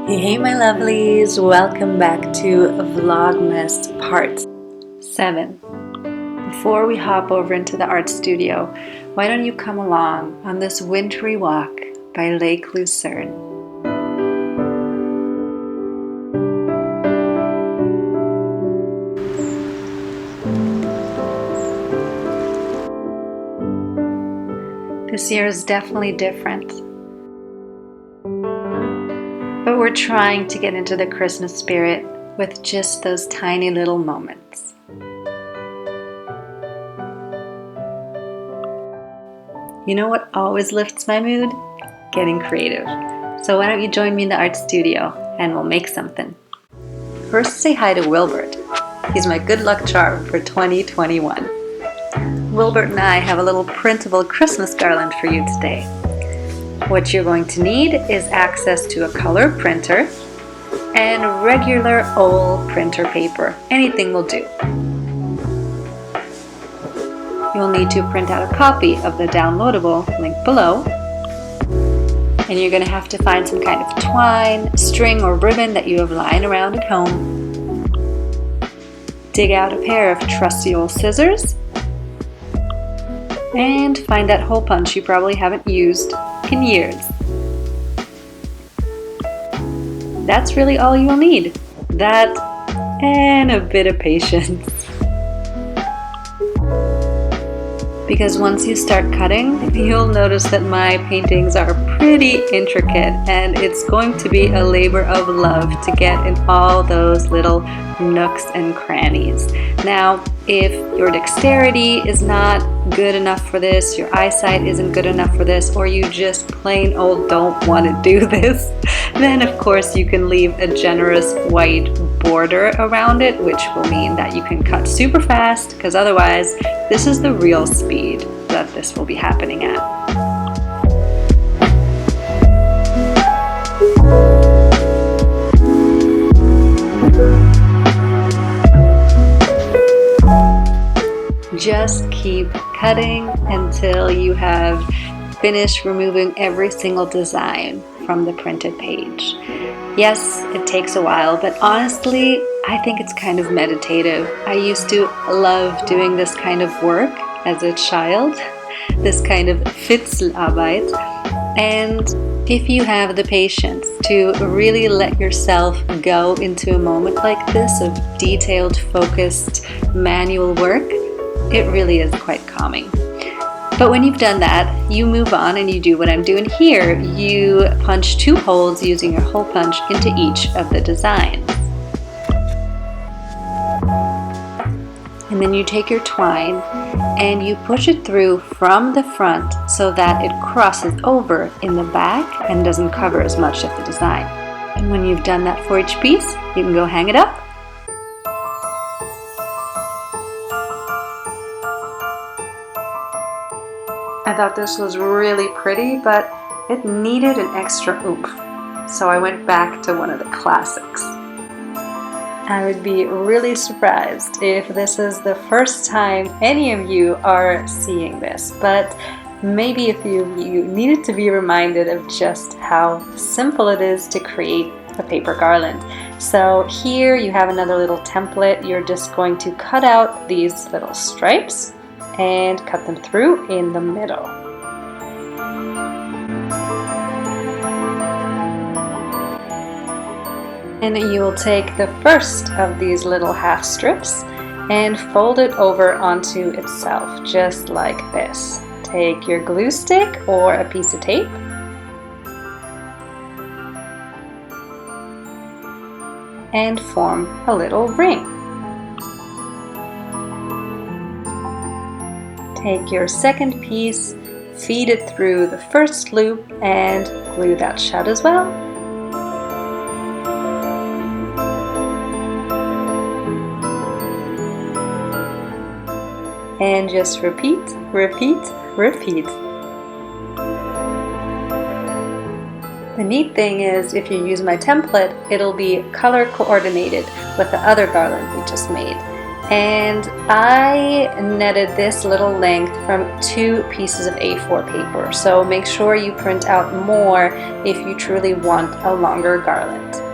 Hey my lovelies, welcome back to Vlogmas Part 7. Before we hop over into the art studio, why don't you come along on this wintry walk by Lake Lucerne. This year is definitely different. But we're trying to get into the Christmas spirit with just those tiny little moments. You know what always lifts my mood? Getting creative. So why don't you join me in the art studio and we'll make something. First, say hi to Wilbert. He's my good luck charm for 2021. Wilbert and I have a little printable Christmas garland for you today. What you're going to need is access to a color printer and regular old printer paper. Anything will do. You'll need to print out a copy of the downloadable link below. And you're going to have to find some kind of twine, string, or ribbon that you have lying around at home. Dig out a pair of trusty old scissors. And find that hole punch you probably haven't used in years. That's really all you'll need. That and a bit of patience. Because once you start cutting, you'll notice that my paintings are pretty intricate and it's going to be a labor of love to get in all those little nooks and crannies. Now, if your dexterity is not good enough for this, your eyesight isn't good enough for this, or you just plain old don't want to do this, then of course you can leave a generous white border around it, which will mean that you can cut super fast, because otherwise this is the real speed that this will be happening at. Just keep cutting until you have finished removing every single design from the printed page. Yes, it takes a while, but honestly, I think it's kind of meditative. I used to love doing this kind of work as a child, this kind of Fitzelarbeit. And if you have the patience to really let yourself go into a moment like this of detailed, focused manual work, it really is quite calming. But when you've done that, you move on and you do what I'm doing here. You punch 2 holes using your hole punch into each of the designs. And then you take your twine and you push it through from the front so that it crosses over in the back and doesn't cover as much of the design. And when you've done that for each piece, you can go hang it up. I thought this was really pretty, but it needed an extra oomph. So I went back to one of the classics. I would be really surprised if this is the first time any of you are seeing this, but maybe a few of you needed to be reminded of just how simple it is to create a paper garland. So here you have another little template. You're just going to cut out these little stripes and cut them through in the middle. And you will take the first of these little half strips and fold it over onto itself, just like this. Take your glue stick or a piece of tape and form a little ring. Take your second piece, feed it through the first loop, and glue that shut as well. And just repeat, repeat, repeat. The neat thing is, if you use my template, it'll be color coordinated with the other garland we just made. And I netted this little length from 2 pieces of A4 paper, so make sure you print out more if you truly want a longer garland.